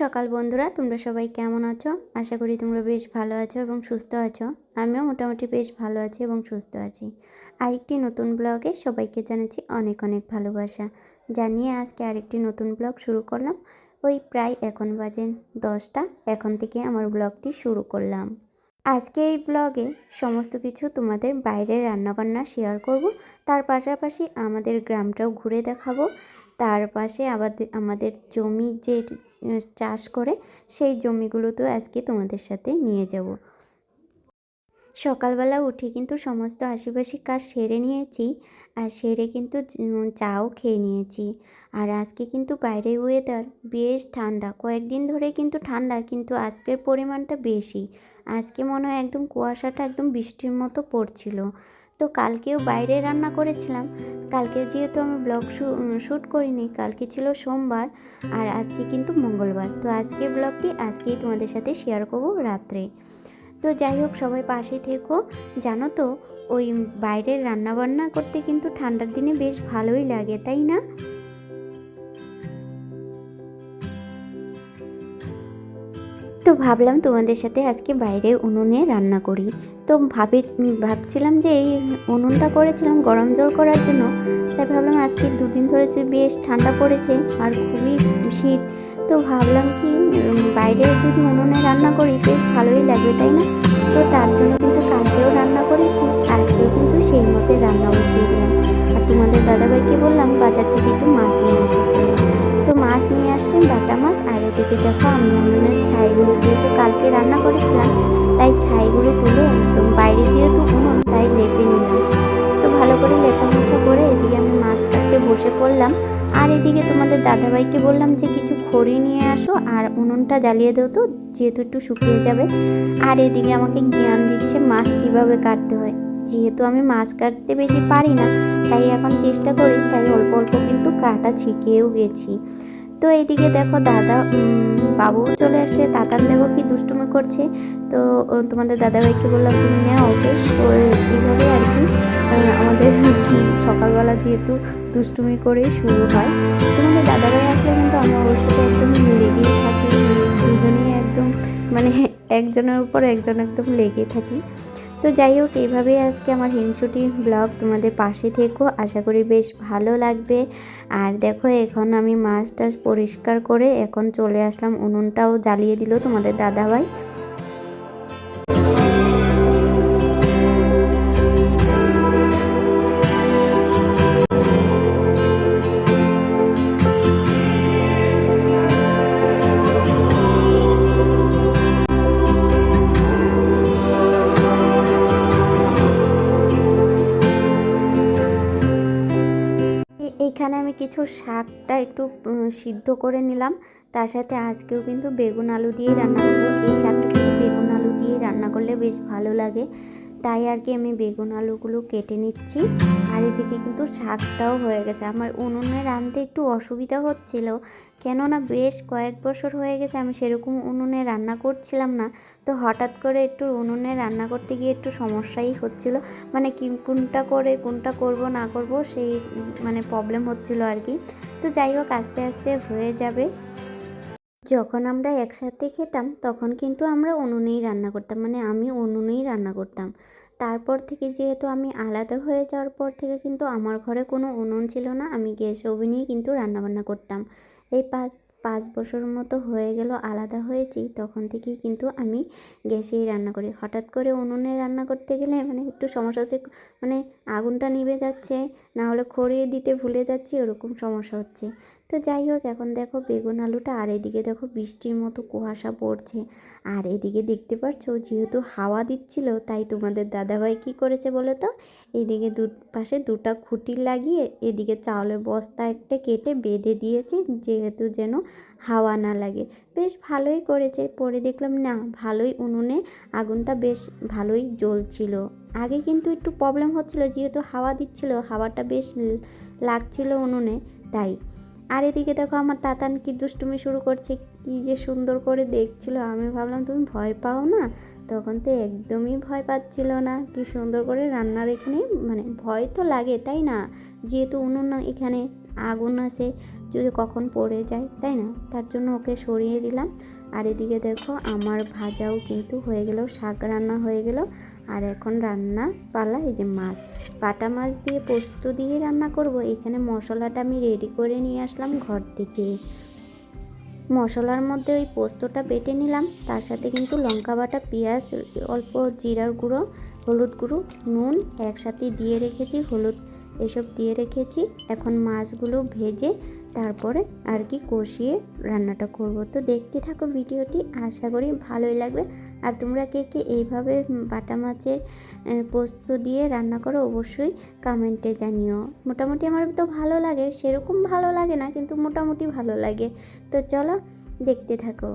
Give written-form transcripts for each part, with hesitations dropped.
সকাল বন্ধুরা, তোমরা সবাই কেমন আছো? আশা করি তোমরা বেশ ভালো আছো এবং সুস্থ আছো। আমিও মোটামুটি বেশ ভালো আছি এবং সুস্থ আছি। আরেকটি নতুন ব্লগে সবাইকে জানাচ্ছি অনেক অনেক ভালোবাসা জানিয়ে আজকে আরেকটি নতুন ব্লগ শুরু করলাম। ওই প্রায় এখন বাজে 10টা, এখন থেকে আমার ব্লগটি শুরু করলাম। আজকে এই ব্লগে সমস্ত কিছু তোমাদের বাইরের রান্নাবান্না শেয়ার করব, তার পাশাপাশি আমাদের গ্রামটাও ঘুরে দেখাবো। তার পাশে আমাদের জমি যে চাষ করে সেই জমিগুলোতেও আজকে তোমাদের সাথে নিয়ে যাব। সকালবেলা উঠে কিন্তু সমস্ত আশেপাশে কাজ সেরে নিয়েছি, আর সেরে কিন্তু চাও খেয়ে নিয়েছি। আর আজকে কিন্তু বাইরের ওয়েদার বেশ ঠান্ডা, কয়েকদিন ধরে কিন্তু ঠান্ডা, কিন্তু আজকের পরিমাণটা বেশি। আজকে মনে হয় একদম কুয়াশাটা একদম বৃষ্টির মতো পড়ছিল। তো কালকেও বাইরে রান্না করেছিলাম। কালকে যেহেতু আমি ব্লগ শ্যুট করিনি, কালকে ছিল সোমবার আর আজকে কিন্তু মঙ্গলবার। তো আজকের ব্লগটি আজকেই তোমাদের সাথে শেয়ার করবো রাত্রে। তো যাই হোক, সবাই পাশে থেকো। জানো তো, ওই বাইরের রান্নাবান্না করতে কিন্তু ঠান্ডার দিনে বেশ ভালোই লাগে, তাই না? তো ভাবলাম তোমাদের সাথে আজকে বাইরে উনুনে রান্না করি। তো ভাবছিলাম যে এই উনুনটা করেছিলাম গরম জল করার জন্য, তাই ভাবলাম আজকে দুদিন ধরে যে বেশ ঠান্ডা পড়েছে আর খুবই শীত, তো ভাবলাম কি বাইরে যদি উনুনে রান্না করি বেশ ভালোই লাগবে, তাই না? তো তার জন্য কিন্তু কালকেও রান্না করেছি, আজকেও কিন্তু সেই মতে রান্না বসিয়ে দিলাম। আর তোমাদের দাদাভাইকে বললাম বাজার থেকে একটু মাছ নিয়ে আসার জন্য। তো মাছ নিয়ে আসছেন, বাটা মাছ। আর এদিকে দেখো আমি উনুনের ছাইগুলো যেহেতু কালকে রান্না করেছিলাম, তাই ছাইগুলো তুলে একদম বাইরে যেহেতু উনুন তাই লেপে নিলাম। তো ভালো করে লেপা মোছা করে এদিকে আমি মাছ কাটতে বসে পড়লাম। আর এদিকে তোমাদের দাদাভাইকে বললাম যে কিছু খড়ি নিয়ে আসো আর উনুনটা জ্বালিয়ে দাও, তো যেহেতু একটু শুকিয়ে যাবে। আর এদিকে আমাকে জ্ঞান দিচ্ছে মাছ কিভাবে কাটতে হয়। যেহেতু আমি মাছ কাটতে বেশি পারি না, তাই এখন চেষ্টা করি, তাই অল্প অল্প কিন্তু কাটা শিখেও গেছি। তো এইদিকে দেখো বাবুও চলে আসে, তাতান দেখো কি দুষ্টুমি করছে। তো তোমাদের দাদাভাইকে বললাম তুমি নেও ওকে। তো এইভাবে আর কি আমাদের সকালবেলা যেহেতু দুষ্টুমি করেই শুরু হয়। তোমাদের দাদাভাই আসলে কিন্তু আমরা ওর সাথে একদম লেগেই থাকি, দুজনেই একদম মানে একজনের উপর একজন একদম লেগে থাকি। তো যাই হোক, এইভাবেই আজকে আমার হিংসুটি ব্লগ, তোমাদের পাশে থেকো, আশা করি বেশ ভালো লাগবে। আর দেখো এখন আমি মাছ টাছ পরিষ্কার করে এখন চলে আসলাম, উনুনটাও জ্বালিয়ে দিল তোমাদের দাদাভাই। এইখানে আমি কিছু শাকটা একটু সিদ্ধ করে নিলাম, তার সাথে আজকেও কিন্তু বেগুন আলু দিয়েই রান্না করবো। এই শাকটা কিন্তু বেগুন আলু দিয়েই রান্না করলে বেশ ভালো লাগে, তাই আর কি আমি বেগুন আলুগুলো কেটে নিচ্ছি। আর এদিকে কিন্তু শাকটাও হয়ে গেছে। আমার উনুনে রাঁধতে একটু অসুবিধা হচ্ছিল, কেননা বেশ কয়েক বছর হয়ে গেছে আমি সেরকম উনুনে রান্না করছিলাম না। তো হঠাৎ করে একটু উনুনে রান্না করতে গিয়ে একটু সমস্যাই হচ্ছিল, মানে কোনটা করে কোনটা করব না করব সেই মানে প্রবলেম হচ্ছিল আর কি। তো যাই হোক, আস্তে আস্তে হয়ে যাবে। যখন আমরা একসাথে খেতাম তখন কিন্তু আমরা উনুনেই রান্না করতাম, মানে আমি উনুনেই রান্না করতাম। তারপর থেকে যেহেতু আমি আলাদা হয়ে যাওয়ার পর থেকে কিন্তু আমার ঘরে কোনো উনুন ছিল না, আমি গ্যাস ওভেনেই কিন্তু রান্নাবান্না করতাম। এই পাঁচ পাঁচ বছর মতো হয়ে গেল আলাদা হয়েছি, তখন থেকেই কিন্তু আমি গ্যাসেই রান্না করি। হঠাৎ করে উনুনে রান্না করতে গেলে মানে একটু সমস্যা হচ্ছে, মানে আগুনটা নিভে যাচ্ছে, না হলে খড়িয়ে দিতে ভুলে যাচ্ছি, ওরকম সমস্যা হচ্ছে। তো যাই হোক, এখন দেখো বেগুন আলুটা, আর এদিকে দেখো বৃষ্টির মতো কুয়াশা পড়ছে। আর এদিকে দেখতে পাচ্ছ যেহেতু হাওয়া দিচ্ছিল, তাই তোমাদের দাদাভাই কি করেছে বলো তো, এইদিকে পাশে দুটো খুঁটি লাগিয়ে এদিকে চাউলের বস্তা একটা কেটে বেঁধে দিয়েছে, যেহেতু যেন হাওয়া না লাগে। বেশ ভালোই করেছে। পরে দেখলাম না, ভালোই উনুনে আগুনটা বেশ ভালোই জ্বলছিল। আগে কিন্তু একটু প্রবলেম হচ্ছিল, যেহেতু হাওয়া দিচ্ছিল, হাওয়াটা বেশ লাগছিল উনুনে, তাই। আর এদিকে দেখো আমার তাতান কি দুষ্টুমি শুরু করছে, কি যে সুন্দর করে দেখছিল। আমি ভাবলাম তুমি ভয় পাও না, তখন তো একদমই ভয় পাচ্ছিল না, কি সুন্দর করে রান্নার এখানে, মানে ভয় তো লাগে তাই না, যেহেতু উনুন এখানে আগুন আছে, যদি কখন পড়ে যায়, তাই না? তার জন্য ওকে সরিয়ে দিলাম। আর এদিকে দেখো আমার ভাজাও কিন্তু হয়ে গেল, শাক রান্না হয়ে গেল। আর এখন রান্না পালা এই যে মাছ, বাটা মাছ দিয়ে পোস্ত দিয়ে রান্না করব। এখানে মশলাটা আমি রেডি করে নিয়ে আসলাম ঘর থেকে। মশলার মধ্যে ওই পোস্তটা বেটে নিলাম, তার সাথে কিন্তু লঙ্কা বাটা, পেঁয়াজ, অল্প জিরার গুঁড়ো, হলুদ গুঁড়ো, নুন একসাথে দিয়ে রেখেছি, হলুদ এসব দিয়ে রেখেছি। এখন মাছগুলো ভেজে তারপরে আর কি কষিয়ে রান্নাটা করব। তো দেখতে থাকো ভিডিওটি, আশা করি ভালোই লাগবে। আর তোমরা কে কে এইভাবে বাটা মাছের পোস্ত দিয়ে রান্না করো অবশ্যই কমেন্টে জানিও। মোটামুটি আমার তো ভালো লাগে, সেরকম ভালো লাগে না, কিন্তু মোটামুটি ভালো লাগে। তো চলো দেখতে থাকো।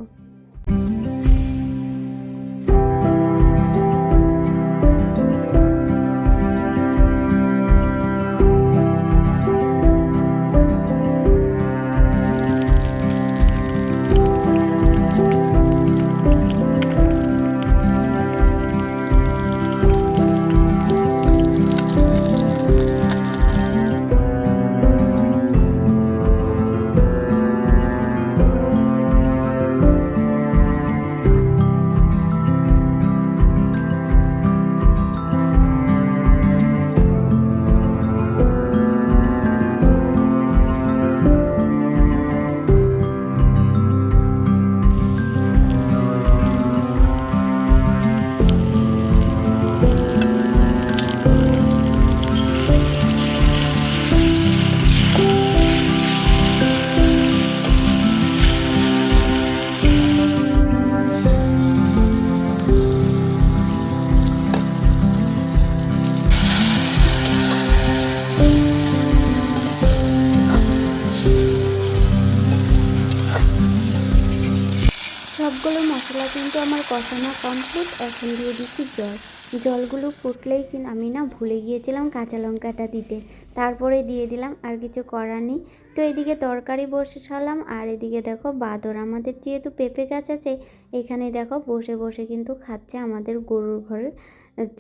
সবগুলো মশলা কিন্তু আমার কষানো কমপ্লিট। এখন দিয়ে দিচ্ছি জল। জলগুলো ফুটলেই কিন্তু আমি না ভুলে গিয়েছিলাম কাঁচা লঙ্কাটা দিতে, তারপরে দিয়ে দিলাম, আর কিছু করার নেই। তো এদিকে তরকারি বসালাম, আর এদিকে দেখো বাদর, আমাদের যেহেতু পেঁপে গাছ আছে, এখানে দেখো বসে বসে কিন্তু খাচ্ছে আমাদের গরুর ঘরের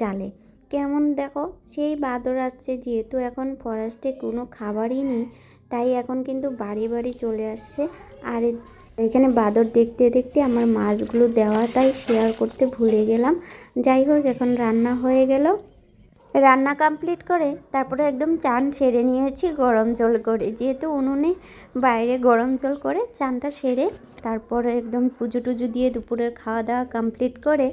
চালে। কেমন দেখো সেই বাদর আসছে, যেহেতু এখন ফরেস্টে কোনো খাবারই নেই, তাই এখন কিন্তু বাড়ি বাড়ি চলে আসছে। আর এখানে বাদর দেখতে দেখতে আমার মাছগুলো দেওয়াটাই শেয়ার করতে ভুলে গেলাম। যাই হোক, এখন রান্না হয়ে গেল। রান্না কমপ্লিট করে তারপরে একদম চান সেরে নিয়েছি গরম জল করে, যেহেতু উনুনে বাইরে গরম জল করে চানটা সেরে তারপরে একদম পুজো টুজো দিয়ে দুপুরের খাওয়া দাওয়া কমপ্লিট করে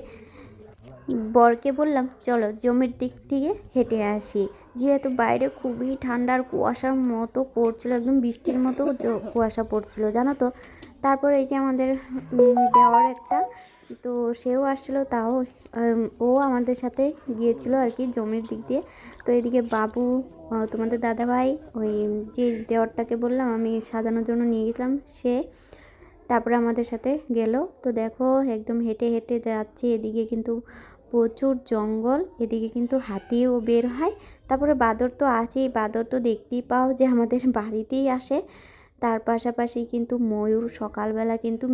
বরকে বললাম চলো জমির দিক থেকে হেঁটে আসি, যেহেতু বাইরে খুবই ঠান্ডার কুয়াশার মতো পড়ছিল, একদম বৃষ্টির মতো কুয়াশা পড়ছিল জানো তো। তারপরে এই যে আমাদের দেওয়ার একটা, তো সেও আসছিলো, তাও ও আমাদের সাথে গিয়েছিল আর কি জমির দিক দিয়ে। তো এদিকে বাবু, তোমাদের দাদাভাই, ওই যে দেওয়ারটাকে বললাম আমি সাজানোর জন্য নিয়ে গেছিলাম, সে তারপরে আমাদের সাথে গেল। তো দেখো একদম হেঁটে হেঁটে যাচ্ছি, এদিকে কিন্তু প্রচুর জঙ্গল, এদিকে কিন্তু হাতিও বের হয়। তারপরে বাদর তো আছেই, বাদর তো দেখতেই পাও যে আমাদের বাড়িতেই আসে। তার পাশাপাশি কিন্তু ময়ূর, সকালবেলা কিন্তু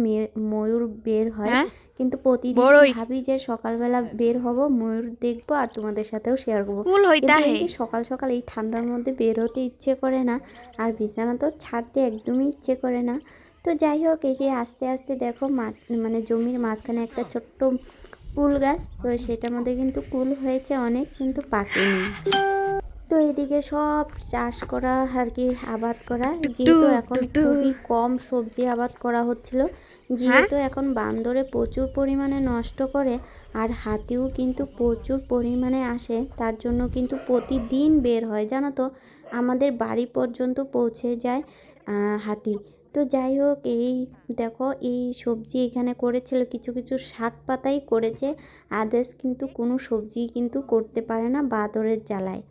ময়ূর বের হয়, কিন্তু প্রতিদিন ভাবি যে সকালবেলা বের হব, ময়ূর দেখবো আর তোমাদের সাথেও শেয়ার করবো, কিন্তু এই যে সকাল সকাল এই ঠান্ডার মধ্যে বের হতে ইচ্ছে করে না, আর বিছানা তো ছাড়তে একদমই ইচ্ছে করে না। তো যাই হোক, এই যে আস্তে আস্তে দেখো মানে জমির মাঝখানে একটা ছোট্ট কুল গাছ, তো সেটার মধ্যে কিন্তু কুল হয়েছে অনেক, কিন্তু পাকেনি। তো এদিকে সব চাষ করা আর কি, আবাদ করা, যেহেতু এখন খুবই কম সবজি আবাদ করা হচ্ছিল, যেহেতু এখন বান্দরে প্রচুর পরিমাণে নষ্ট করে, আর হাতিও কিন্তু প্রচুর পরিমাণে আসে, তার জন্য কিন্তু প্রতিদিন বের হয় জানো তো, আমাদের বাড়ি পর্যন্ত পৌঁছে যায় হাতি। তো যাই হোক, এই দেখো এই সবজি এখানে করেছিল, কিছু কিছু শাক পাতাই করেছে, আদার্স কিন্তু কোনো সবজি কিন্তু করতে পারে না বাদরের জ্বালায়।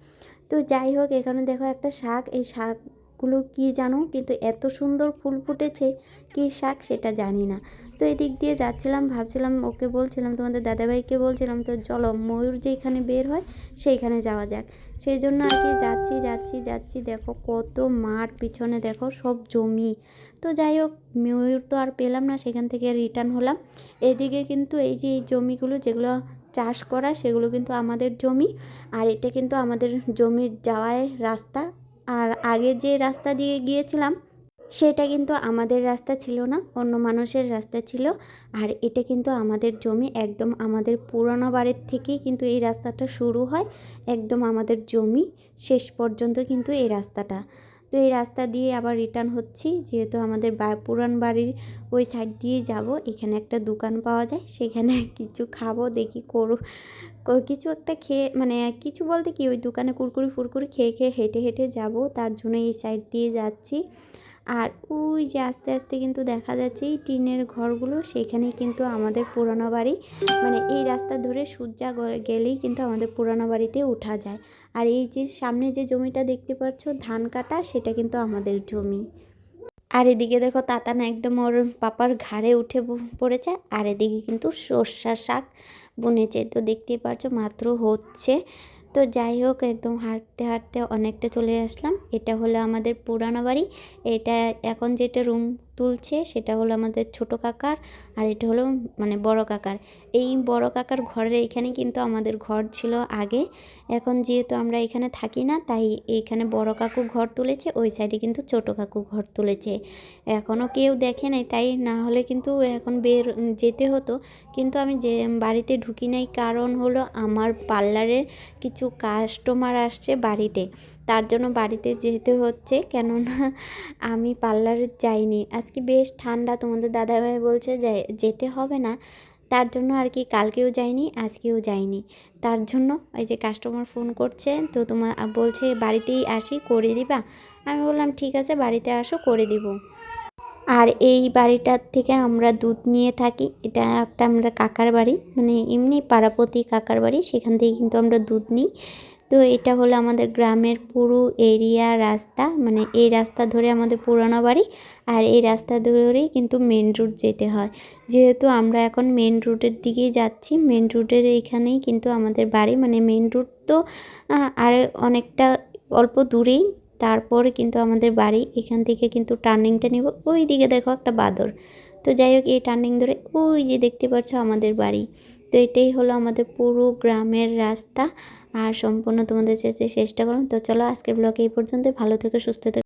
তো যাই হোক, এখানে দেখো একটা শাক, এই শাকগুলো কি জানো, কিন্তু এত সুন্দর ফুল ফুটেছে, কী শাক সেটা জানি না। তো এদিক দিয়ে যাচ্ছিলাম, ভাবছিলাম ওকে বলছিলাম, তোমাদের দাদাভাইকে বলছিলাম তো চলো ময়ূর যেখানে বের হয় সেইখানে যাওয়া যাক, সেই জন্য আর কি যাচ্ছি যাচ্ছি যাচ্ছি। দেখো কত মাঠ, পিছনে দেখো সব জমি। তো যাই হোক, ময়ূর তো আর পেলাম না, সেখান থেকে রিটার্ন হলাম। এদিকে কিন্তু এই যে এই জমিগুলো যেগুলো চাষ করা, সেগুলো কিন্তু আমাদের জমি, আর এটা কিন্তু আমাদের জমির যাওয়ার রাস্তা। আর আগে যে রাস্তা দিয়ে গিয়েছিলাম সেটা কিন্তু আমাদের রাস্তা ছিল না, অন্য মানুষের রাস্তা ছিল। আর এটা কিন্তু আমাদের জমি, একদম আমাদের পুরোনো বাড়ির থেকেই কিন্তু এই রাস্তাটা শুরু হয়, একদম আমাদের জমি শেষ পর্যন্ত কিন্তু এই রাস্তাটা। তো এই রাস্তা দিয়ে আবার রিটার্ন হচ্ছি, যেহেতু আমাদের পুরান বাড়ির ওই সাইড দিয়েই যাব। এখানে একটা দোকান পাওয়া যায়, সেখানে কিছু খাবো, দেখি কিছু একটা খেয়ে, মানে কিছু বলতে কি, ওই দোকানে কুরকুরি ফুরকুরি খেয়ে খেয়ে হেঁটে হেঁটে যাব, তার জন্য এই সাইড দিয়ে যাচ্ছি। আর ওই যে আস্তে আস্তে কিন্তু দেখা যাচ্ছে এই টিনের ঘরগুলো, সেখানেই কিন্তু আমাদের পুরোনো বাড়ি। মানে এই রাস্তা ধরে সূর্যা গেলেই কিন্তু আমাদের পুরোনো বাড়িতে ওঠা যায়। আর এই যে সামনে যে জমিটা দেখতে পাচ্ছ ধান কাটা, সেটা কিন্তু আমাদের জমি। আর এদিকে দেখো তাতান একদম ওর পাপার ঘাড়ে উঠে পড়েছে। আর এদিকে কিন্তু সর্ষা শাক বুনেছে, তো দেখতেই পারছো মাত্র হচ্ছে। তো যাই হোক, একদম হাঁটতে হাঁটতে অনেকটা চলে আসলাম। এটা হলো আমাদের পুরানো বাড়ি। এটা এখন যেটা রুম তুলছে সেটা হলো আমাদের ছোট কাকার, আর এটা হলো মানে বড় কাকার। এই বড় কাকার ঘরের এখানে কিন্তু আমাদের ঘর ছিল আগে। এখন যেহেতু আমরা এখানে থাকি না, তাই এইখানে বড় কাকু ঘর তুলেছে, ওই সাইডে কিন্তু ছোট কাকু ঘর তুলেছে। এখনও কেউ দেখে নাই, তাই না হলে কিন্তু এখন যেতে হতো। কিন্তু আমি যে বাড়িতে ঢুকি নাই, কারণ হলো আমার পার্লারের কিছু কাস্টমার আসছে বাড়িতে, তার জন্য বাড়িতে যেতে হচ্ছে। কেননা আমি পার্লারে যাইনি, আজকে বেশ ঠান্ডা, তোমাদের দাদাভাই বলছে যেতে হবে না, তার জন্য আর কি কালকেও যাইনি, আজকেও যাইনি। তার জন্য ওই যে কাস্টমার ফোন করছে, তো তোমার বলছে বাড়িতেই আসি করে দিবা। আমি বললাম ঠিক আছে, বাড়িতে আসো করে দিব। আর এই বাড়িটার থেকে আমরা দুধ নিয়ে থাকি। এটা একটা আমরা কাকার বাড়ি, মানে এমনি পাড়াপতি কাকার বাড়ি, সেখান থেকে কিন্তু আমরা দুধ নিই। তো এটা হলো আমাদের গ্রামের পুরো এরিয়া রাস্তা, মানে এই রাস্তা ধরে আমাদের পুরানো বাড়ি। আর এই রাস্তা ধরেই কিন্তু মেন রুট যেতে হয়। যেহেতু আমরা এখন মেন রুটের দিকেই যাচ্ছি, মেন রুটের এইখানেই কিন্তু আমাদের বাড়ি, মানে মেন রুট তো আর অনেকটা অল্প দূরেই, তারপরে কিন্তু আমাদের বাড়ি। এখান থেকে কিন্তু টার্নিংটা নেব, ওই দিকে দেখো একটা বাঁদর। তো যাই হোক, এই টার্নিং ধরে ওই যে দেখতে পাচ্ছ আমাদের বাড়ি। তো এটাই হলো আমাদের পুরো গ্রামের রাস্তা। আর সম্পূর্ণ তোমাদের সাথে চেষ্টা করুন। তো চলো আজকের ব্লগে এই পর্যন্ত, ভালো থেকো সুস্থ থেকো।